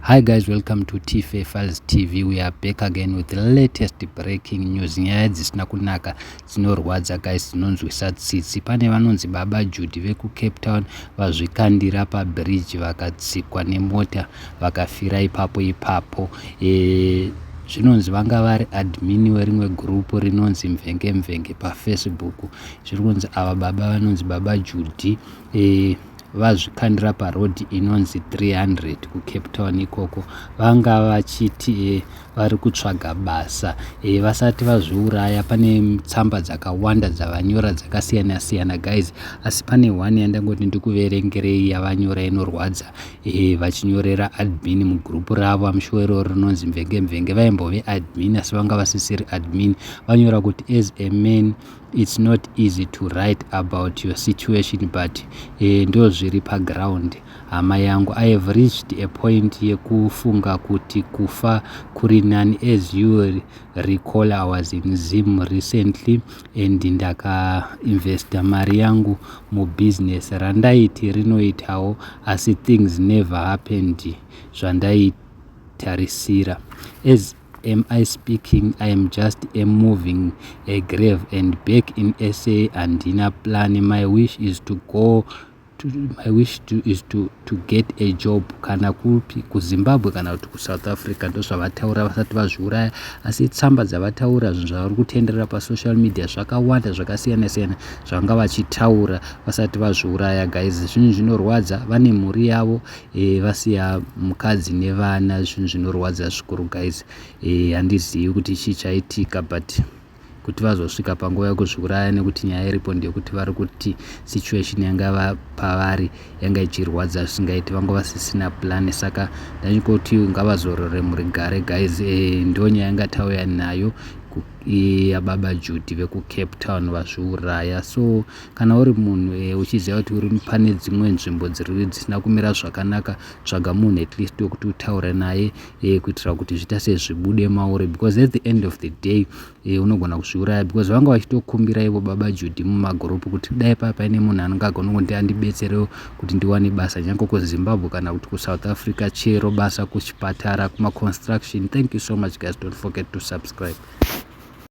Hi guys, welcome to TFA Files TV. We are back again with the latest breaking news. Nyaya dzisina kunaka dzinorwadza guys, dzinonzwisa tsitsi. Pane vanonzi baba Judy veku Capetown vazvikandira pabridge vakatsikwa nemota vakafira ipapo. Zvinonzi vanga vari admin werimwe group rinonzi Mvenge paFacebook. Zvironzi ava baba vanonzi baba Judy vazvikandira parodi inonzi 300 kuCapetown ikoko. Vanga vachiti vari kutsvaga basa. Vasati vazviuraya pane tsamba dzakawanda dzavanyora dzakasiyana guys, asi pane one yandangoti ndikuverengerei yavanyora inorwadza. Vachinyorera admin mugroup ravo, amushuwero rinonzi Mvenge. Vaimbove admin asi vanga vasisiri admin. Vanyora kuti as a man it's not easy to write about your situation, but ndo zviri paground. Hama yangu, I have reached a point yekufunga kuti kufa kuri nani. As you recall, I was in Zim recently and ndaka investa mari yangu mu business randaiti rinoitawo, asi things never happened zvandaitarisira. As am I speaking, I am just moving a grave and back in SA and in a plan. My wish is to get a job, kana kupi kuZimbabwe kana kuti kuSouth Africa. Ndo zvavataura vasati vazviuraya, asi tsamba dzavataura zvinhu zvavari kutenderera pasocial media zvakawanda zvakasiyana zvanga vachitaura vasati vazviuraya guys. Zvinhu zvinorwadza, vane mhuri yavo, vasiya mukadzi nevana. Zvinhu zvinorwadza zvikuru guys. Handizivi kuti chichaitika, but kuti vazosvika panguva yekuzviuraya, nekuti nyaya iripo ndeyekuti vari kuti situation yanga pavari yanga ichirwadza zvisingaiti, vanga vasisina plan. Saka ndachingoti ngavazorore murigare guys. Ndo nyaya yanga tauya nayo yababa Judy veku Capetown vazviuraya. So kana uri munhu uchiziva kuti uri pane dzimwe nzvimbo dzisina kumira zvakanaka, tsvaga munhu at least wekuti utaure naye kuitira kuti zviita sezvibude mauri, because at the end of the day unogona kuzviuraya, because vanga vachitokumbira ivo baba Judy mumagroup kuti dai paine munhu anongagona kuti andibetserewo kuti ndiwane basa nyange kuZimbabwe kana kuti kuSouth Africa, chero basa kuchipatara, kuma construction. Thank you so much guys, don't forget to subscribe.